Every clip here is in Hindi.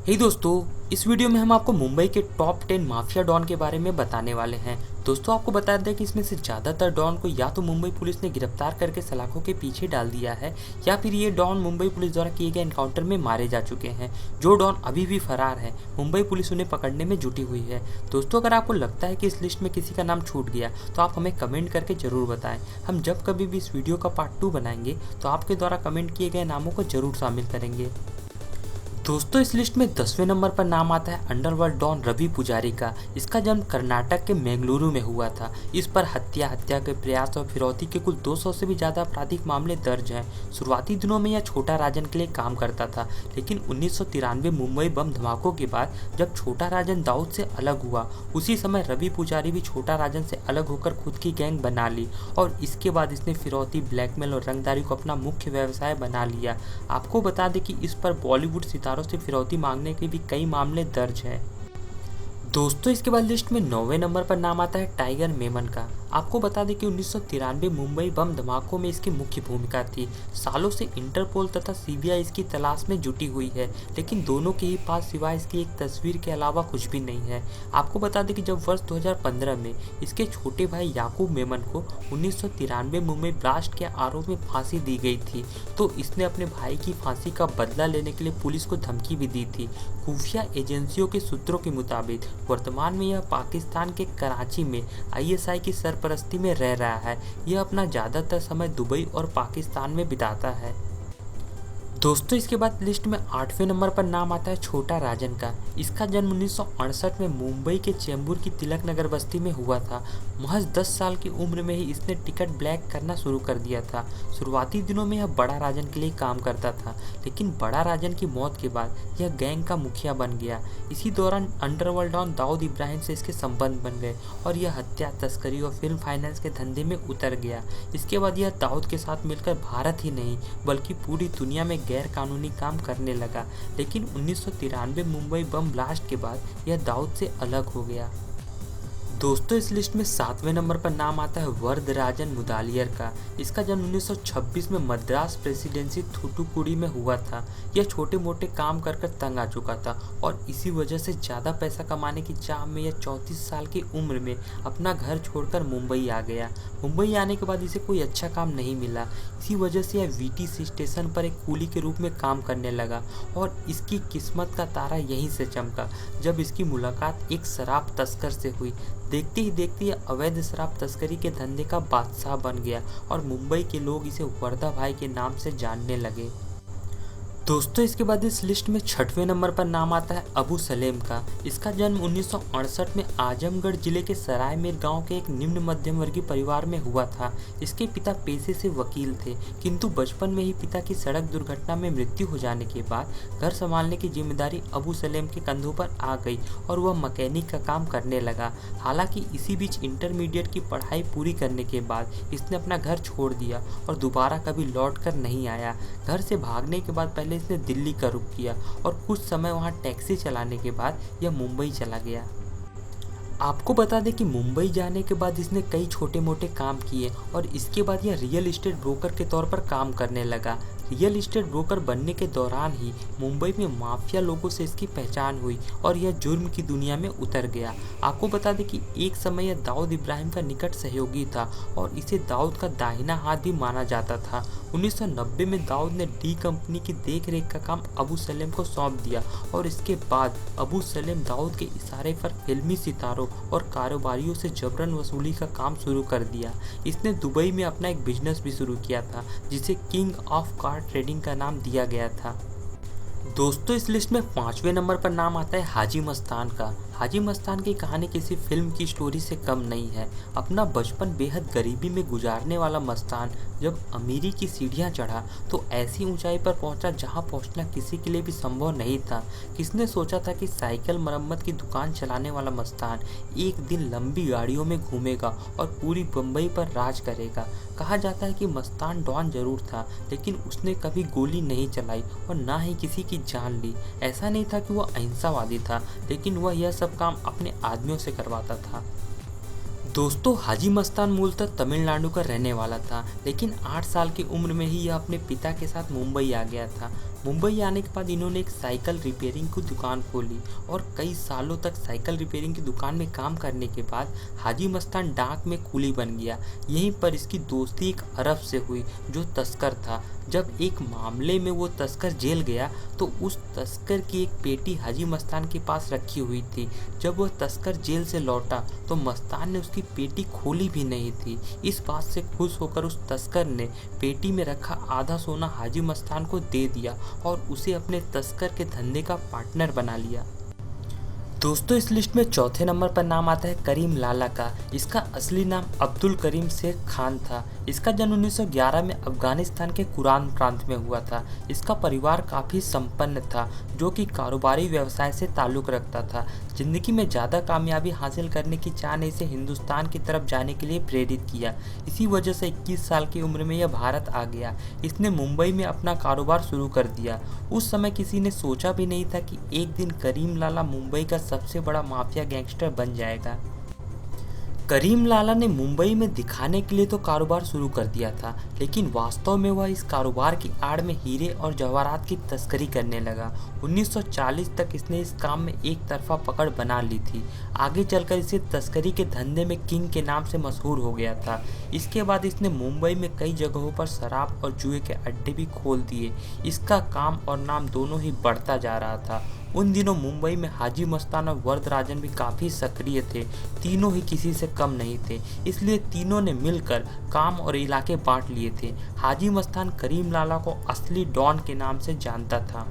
हे दोस्तों, इस वीडियो में हम आपको मुंबई के टॉप 10 माफिया डॉन के बारे में बताने वाले हैं। दोस्तों, आपको बता दें कि इसमें से ज़्यादातर डॉन को या तो मुंबई पुलिस ने गिरफ्तार करके सलाखों के पीछे डाल दिया है या फिर ये डॉन मुंबई पुलिस द्वारा किए गए एनकाउंटर में मारे जा चुके हैं। जो डॉन अभी भी फरार है, मुंबई पुलिस उन्हें पकड़ने में जुटी हुई है। दोस्तों, अगर आपको लगता है कि इस लिस्ट में किसी का नाम छूट गया तो आप हमें कमेंट करके ज़रूर बताएं। हम जब कभी भी इस वीडियो का पार्ट 2 बनाएंगे तो आपके द्वारा कमेंट किए गए नामों को जरूर शामिल करेंगे। दोस्तों, इस लिस्ट में 10वें नंबर पर नाम आता है अंडरवर्ल्ड डॉन रवि पुजारी का। इसका जन्म कर्नाटक के बेंगलुरु में हुआ था। इस पर हत्या के प्रयास और फिरौती के कुल 200 से भी ज़्यादा आपराधिक मामले दर्ज हैं। शुरुआती दिनों में यह छोटा राजन के लिए काम करता था, लेकिन 1993 मुंबई बम धमाकों के बाद जब छोटा राजन दाऊद से अलग हुआ, उसी समय रवि पुजारी भी छोटा राजन से अलग होकर खुद की गैंग बना ली और इसके बाद इसने फिरौती, ब्लैकमेल और रंगदारी को अपना मुख्य व्यवसाय बना लिया। आपको बता दें कि इस पर बॉलीवुड सितारों से फिरौती मांगने के भी कई मामले दर्ज हैं। दोस्तों, इसके बाद लिस्ट में 9वें नंबर पर नाम आता है टाइगर मेमन का। आपको बता दें कि 1993 मुंबई बम धमाकों में इसकी मुख्य भूमिका थी। सालों से इंटरपोल तथा सीबीआई इसकी तलाश में जुटी हुई है, लेकिन दोनों के ही पास सिवाय इसकी एक तस्वीर के अलावा कुछ भी नहीं है। आपको बता दें कि जब वर्ष 2015 में इसके छोटे भाई याकूब मेमन को 1993 मुंबई ब्लास्ट के आरोप में फांसी दी गई थी, तो इसने अपने भाई की फांसी का बदला लेने के लिए पुलिस को धमकी भी दी थी। खुफिया एजेंसियों के सूत्रों के मुताबिक वर्तमान में यह पाकिस्तान के कराची में आईएसआई की सरपरस्ती में रह रहा है। यह अपना ज़्यादातर समय दुबई और पाकिस्तान में बिताता है। दोस्तों, इसके बाद लिस्ट में 8वें नंबर पर नाम आता है छोटा राजन का। इसका जन्म 1968 में मुंबई के चेंबूर की तिलक नगर बस्ती में हुआ था। महज 10 साल की उम्र में ही इसने टिकट ब्लैक करना शुरू कर दिया था। शुरुआती दिनों में यह बड़ा राजन के लिए काम करता था, लेकिन बड़ा राजन की मौत के बाद यह गैंग का मुखिया बन गया। इसी दौरान अंडरवर्ल्ड डॉन दाऊद इब्राहिम से इसके संबंध बन गए और यह हत्या, तस्करी और फिल्म फाइनेंस के धंधे में उतर गया। इसके बाद यह दाऊद के साथ मिलकर भारत ही नहीं बल्कि पूरी दुनिया में गैर कानूनी काम करने लगा, लेकिन 1993 मुंबई बम ब्लास्ट के बाद यह दाऊद से अलग हो गया। दोस्तों, इस लिस्ट में 7वें नंबर पर नाम आता है वरदराजन मुदालियर का। इसका जन्म 1926 में मद्रास प्रेसिडेंसी थूथुकुडी में हुआ था। यह छोटे मोटे काम कर तंग आ चुका था और इसी वजह से ज़्यादा पैसा कमाने की चाह में यह 34 साल की उम्र में अपना घर छोड़कर मुंबई आ गया। मुंबई आने के बाद इसे कोई अच्छा काम नहीं मिला। इसी वजह से यह वीटीसी स्टेशन पर एक कूली के रूप में काम करने लगा और इसकी किस्मत का तारा यहीं से चमका जब इसकी मुलाकात एक शराब तस्कर से हुई। देखते ही देखते यह अवैध शराब तस्करी के धंधे का बादशाह बन गया और मुंबई के लोग इसे वर्दा भाई के नाम से जानने लगे। दोस्तों, इसके बाद इस लिस्ट में 6वें नंबर पर नाम आता है अबू सलेम का। इसका जन्म 1968 में आजमगढ़ जिले के सरायमीर गांव के एक निम्न मध्यम वर्गीय परिवार में हुआ था। इसके पिता पेशे से वकील थे, किंतु बचपन में ही पिता की सड़क दुर्घटना में मृत्यु हो जाने के बाद घर संभालने की जिम्मेदारी अबू सलेम के कंधों पर आ गई और वह मैकेनिक का काम करने लगा। हालांकि इसी बीच इंटरमीडिएट की पढ़ाई पूरी करने के बाद इसने अपना घर छोड़ दिया और दोबारा कभी लौट कर नहीं आया। घर से भागने के बाद पहले इसने दिल्ली का रुख किया और कुछ समय वहां टैक्सी चलाने के बाद यह मुंबई चला गया। आपको बता दें कि मुंबई जाने के बाद इसने कई छोटे मोटे काम किए और इसके बाद यह रियल इस्टेट ब्रोकर के तौर पर काम करने लगा। रियल इस्टेट ब्रोकर बनने के दौरान ही मुंबई में माफिया लोगों से इसकी पहचान हुई और यह जुर्म की दुनिया में उतर गया। आपको बता दें कि एक समय यह दाऊद इब्राहिम का निकट सहयोगी था और इसे दाऊद का दाहिना हाथ भी माना जाता था। 1990 में दाऊद ने डी कंपनी की देखरेख का काम अबू सलेम को सौंप दिया और इसके बाद अबू सलेम दाऊद के इशारे पर फिल्मी सितारों और कारोबारियों से जबरन वसूली का काम शुरू कर दिया। इसने दुबई में अपना एक बिजनेस भी शुरू किया था जिसे किंग ऑफ कार ट्रेडिंग का नाम दिया गया था। दोस्तों, इस लिस्ट में 5वें नंबर पर नाम आता है हाजी मस्तान का। हाजी मस्तान की कहानी किसी फिल्म की स्टोरी से कम नहीं है। अपना बचपन बेहद गरीबी में गुजारने वाला मस्तान जब अमीरी की सीढ़ियां चढ़ा तो ऐसी ऊंचाई पर पहुंचा जहां पहुंचना किसी के लिए भी संभव नहीं था। किसने सोचा था कि साइकिल मरम्मत की दुकान चलाने वाला मस्तान एक दिन लंबी गाड़ियों में घूमेगा और पूरी बम्बई पर राज करेगा। कहा जाता है कि मस्तान डॉन जरूर था, लेकिन उसने कभी गोली नहीं चलाई और ना ही किसी की जान ली। ऐसा नहीं था कि वह अहिंसावादी था, लेकिन वह यह सब काम अपने आदमियों से करवाता था। दोस्तों हाजी मस्तान मूलतः तमिलनाडु का रहने वाला था, लेकिन 8 साल की उम्र में ही यह अपने पिता के साथ मुंबई आ गया था। मुंबई आने के बाद इन्होंने एक साइकिल रिपेयरिंग की दुकान खोली और कई सालों तक साइकिल रिपेयरिंग की दुकान में काम करने के बाद हाजी मस्तान डाक में कुली बन गया। यहीं पर इसकी दोस्ती एक अरब से हुई जो तस्कर था। जब एक मामले में वो तस्कर जेल गया तो उस तस्कर की एक पेटी हाजी मस्तान के पास रखी हुई थी। जब वह तस्कर जेल से लौटा तो मस्तान ने उसकी पेटी खोली भी नहीं थी। इस बात से खुश होकर उस तस्कर ने पेटी में रखा आधा सोना हाजी मस्तान को दे दिया और उसे अपने तस्कर के धंधे का पार्टनर बना लिया। दोस्तों इस लिस्ट में चौथे नंबर पर नाम आता है करीम लाला का। इसका असली नाम अब्दुल करीम शेख खान था। इसका जन्म 1911 में अफगानिस्तान के कुरान प्रांत में हुआ था। इसका परिवार काफ़ी संपन्न था जो कि कारोबारी व्यवसाय से ताल्लुक़ रखता था। ज़िंदगी में ज़्यादा कामयाबी हासिल करने की चाह ने इसे हिंदुस्तान की तरफ जाने के लिए प्रेरित किया। इसी वजह से 21 साल की उम्र में यह भारत आ गया। इसने मुंबई में अपना कारोबार शुरू कर दिया। उस समय किसी ने सोचा भी नहीं था कि एक दिन करीम लाला मुंबई का सबसे बड़ा माफिया गैंगस्टर बन जाएगा। करीम लाला ने मुंबई में दिखाने के लिए तो कारोबार शुरू कर दिया था, लेकिन वास्तव में वह इस कारोबार की आड़ में हीरे और जवाहरात की तस्करी करने लगा। 1940 तक इसने इस काम में एक तरफा पकड़ बना ली थी। आगे चलकर इसे तस्करी के धंधे में किंग के नाम से मशहूर हो गया था। इसके बाद इसने मुंबई में कई जगहों पर शराब और जुए के अड्डे भी खोल दिए। इसका काम और नाम दोनों ही बढ़ता जा रहा था। उन दिनों मुंबई में हाजी मस्तान और वरदराजन भी काफ़ी सक्रिय थे। तीनों ही किसी से कम नहीं थे, इसलिए तीनों ने मिलकर काम और इलाके बांट लिए थे। हाजी मस्तान करीम लाला को असली डॉन के नाम से जानता था।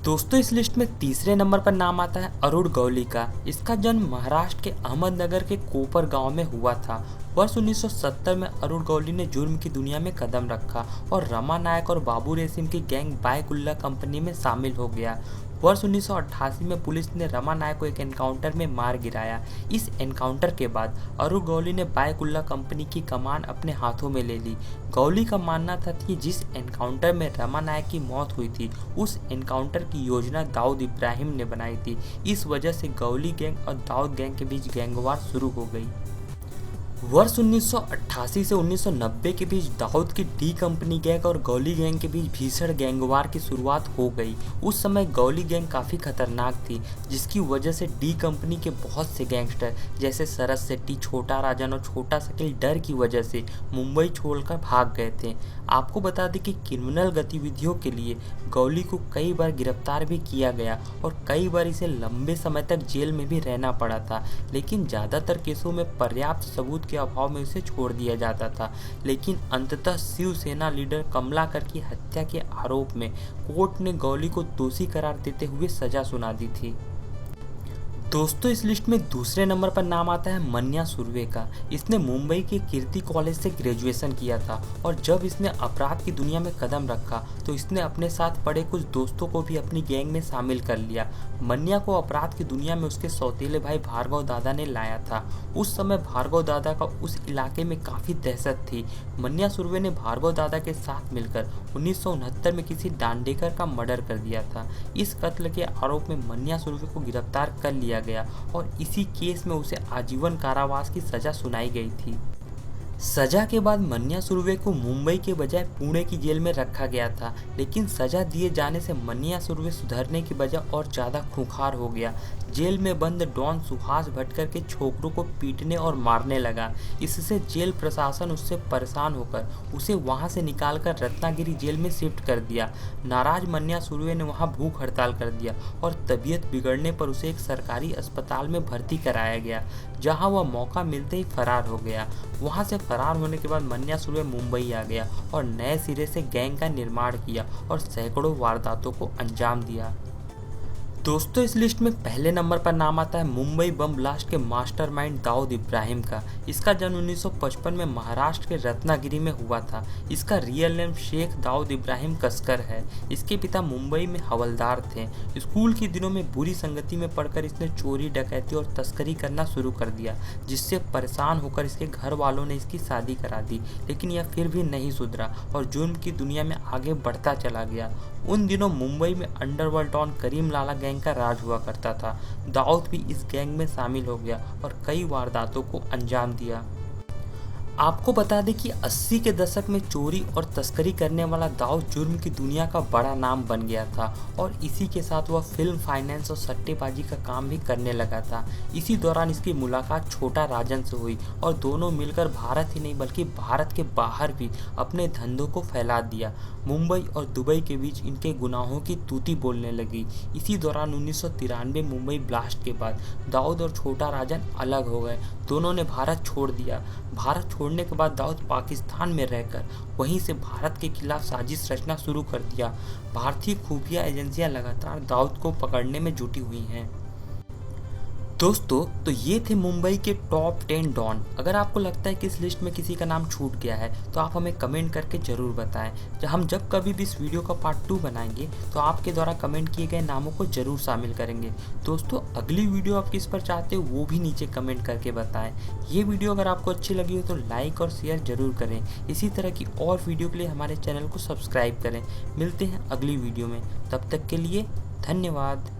दोस्तों इस लिस्ट में तीसरे नंबर पर नाम आता है अरुण गौली का। इसका जन्म महाराष्ट्र के अहमदनगर के कोपर गांव में हुआ था। वर्ष 1970 में अरुण गौली ने जुर्म की दुनिया में कदम रखा और रमा नायक और बाबू रेसिम की गैंग बायकुल्ला कंपनी में शामिल हो गया। वर्ष 1988 में पुलिस ने रमा नायक को एक एनकाउंटर में मार गिराया। इस एनकाउंटर के बाद अरुण गौली ने बायकुल्ला कंपनी की कमान अपने हाथों में ले ली। गौली का मानना था कि जिस एनकाउंटर में रमा नायक की मौत हुई थी उस एनकाउंटर की योजना दाऊद इब्राहिम ने बनाई थी। इस वजह से गौली गैंग और दाऊद गैंग के बीच गैंगवार शुरू हो गई। वर्ष 1988 से 1990 के बीच दाऊद की डी कंपनी गैंग और गौली गैंग के बीच भीषण गैंगवार की शुरुआत हो गई। उस समय गौली गैंग काफ़ी खतरनाक थी, जिसकी वजह से डी कंपनी के बहुत से गैंगस्टर जैसे शरद शेट्टी, छोटा राजन और छोटा शकील डर की वजह से मुंबई छोड़कर भाग गए थे। आपको बता दें कि क्रिमिनल गतिविधियों के लिए गौली को कई बार गिरफ्तार भी किया गया और कई बार इसे लंबे समय तक जेल में भी रहना पड़ा था, लेकिन ज़्यादातर केसों में पर्याप्त सबूत के अभाव में उसे छोड़ दिया जाता था। लेकिन अंततः शिवसेना लीडर कमलाकर की हत्या के आरोप में कोर्ट ने गौली को दोषी करार देते हुए सजा सुना दी थी। दोस्तों इस लिस्ट में दूसरे नंबर पर नाम आता है मन्या सुर्वे का। इसने मुंबई के कीर्ति कॉलेज से ग्रेजुएशन किया था और जब इसने अपराध की दुनिया में कदम रखा तो इसने अपने साथ पढ़े कुछ दोस्तों को भी अपनी गैंग में शामिल कर लिया। मन्या को अपराध की दुनिया में उसके सौतेले भाई भार्गव दादा ने लाया था। उस समय भार्गव दादा का उस इलाके में काफ़ी दहशत थी। मन्या सुर्वे ने भार्गव दादा के साथ मिलकर 1969 में किसी डांडेकर का मर्डर कर दिया था। इस कत्ल के आरोप में मन्या सुर्वे को गिरफ्तार कर लिया गया और इसी केस में उसे आजीवन कारावास की सजा सुनाई गई थी। सजा के बाद मन्या सुर्वे को मुंबई के बजाय पुणे की जेल में रखा गया था, लेकिन सजा दिए जाने से मन्या सुर्वे सुधरने की बजाय और ज़्यादा खूंखार हो गया। जेल में बंद डॉन सुहास भटकर के छोकरों को पीटने और मारने लगा। इससे जेल प्रशासन उससे परेशान होकर उसे वहां से निकालकर रत्नागिरी जेल में शिफ्ट कर दिया। नाराज मन्या सुर्वे ने वहां भूख हड़ताल कर दिया और तबीयत बिगड़ने पर उसे एक सरकारी अस्पताल में भर्ती कराया गया, जहां वह मौका मिलते ही फरार हो गया। वहां से फरार होने के बाद मन्या सुर्वे मुंबई आ गया और नए सिरे से गैंग का निर्माण किया और सैकड़ों वारदातों को अंजाम दिया। दोस्तों इस लिस्ट में पहले नंबर पर नाम आता है मुंबई बम ब्लास्ट के मास्टरमाइंड दाऊद इब्राहिम का। इसका जन्म 1955 में महाराष्ट्र के रत्नागिरी में हुआ था। इसका रियल नेम शेख दाऊद इब्राहिम कसकर है। इसके पिता मुंबई में हवलदार थे। स्कूल के दिनों में बुरी संगति में पढ़कर इसने चोरी, डकैती और तस्करी करना शुरू कर दिया, जिससे परेशान होकर इसके घर वालों ने इसकी शादी करा दी, लेकिन यह फिर भी नहीं सुधरा और जुर्म की दुनिया में आगे बढ़ता चला गया। उन दिनों मुंबई में underworld don Karim Lala gang gang का राज हुआ करता था। दाऊद भी इस गैंग में शामिल हो गया और कई वारदातों को अंजाम दिया। आपको बता दें कि 80 के दशक में चोरी और तस्करी करने वाला दाऊद जुर्म की दुनिया का बड़ा नाम बन गया था और इसी के साथ वह फिल्म, फाइनेंस और सट्टेबाजी का काम भी करने लगा था। इसी दौरान इसकी मुलाकात छोटा राजन से हुई और दोनों मिलकर भारत ही नहीं बल्कि भारत के बाहर भी अपने धंधों को फैला दिया। मुंबई और दुबई के बीच इनके गुनाहों की तूती बोलने लगी। इसी दौरान 1993 मुंबई ब्लास्ट के बाद दाऊद और छोटा राजन अलग हो गए। दोनों ने भारत छोड़ दिया। भारत छोड़ने के बाद दाऊद पाकिस्तान में रहकर वहीं से भारत के खिलाफ साजिश रचना शुरू कर दिया। भारतीय खुफिया एजेंसियां लगातार दाऊद को पकड़ने में जुटी हुई हैं। दोस्तों, तो ये थे मुंबई के टॉप 10 डॉन। अगर आपको लगता है कि इस लिस्ट में किसी का नाम छूट गया है तो आप हमें कमेंट करके ज़रूर बताएं। हम जब कभी भी इस वीडियो का पार्ट 2 बनाएंगे तो आपके द्वारा कमेंट किए गए नामों को ज़रूर शामिल करेंगे। दोस्तों, अगली वीडियो आप किस पर चाहते हो वो भी नीचे कमेंट करके बताएं। ये वीडियो अगर आपको अच्छी लगी हो तो लाइक और शेयर ज़रूर करें। इसी तरह की और वीडियो के लिए हमारे चैनल को सब्सक्राइब करें। मिलते हैं अगली वीडियो में, तब तक के लिए धन्यवाद।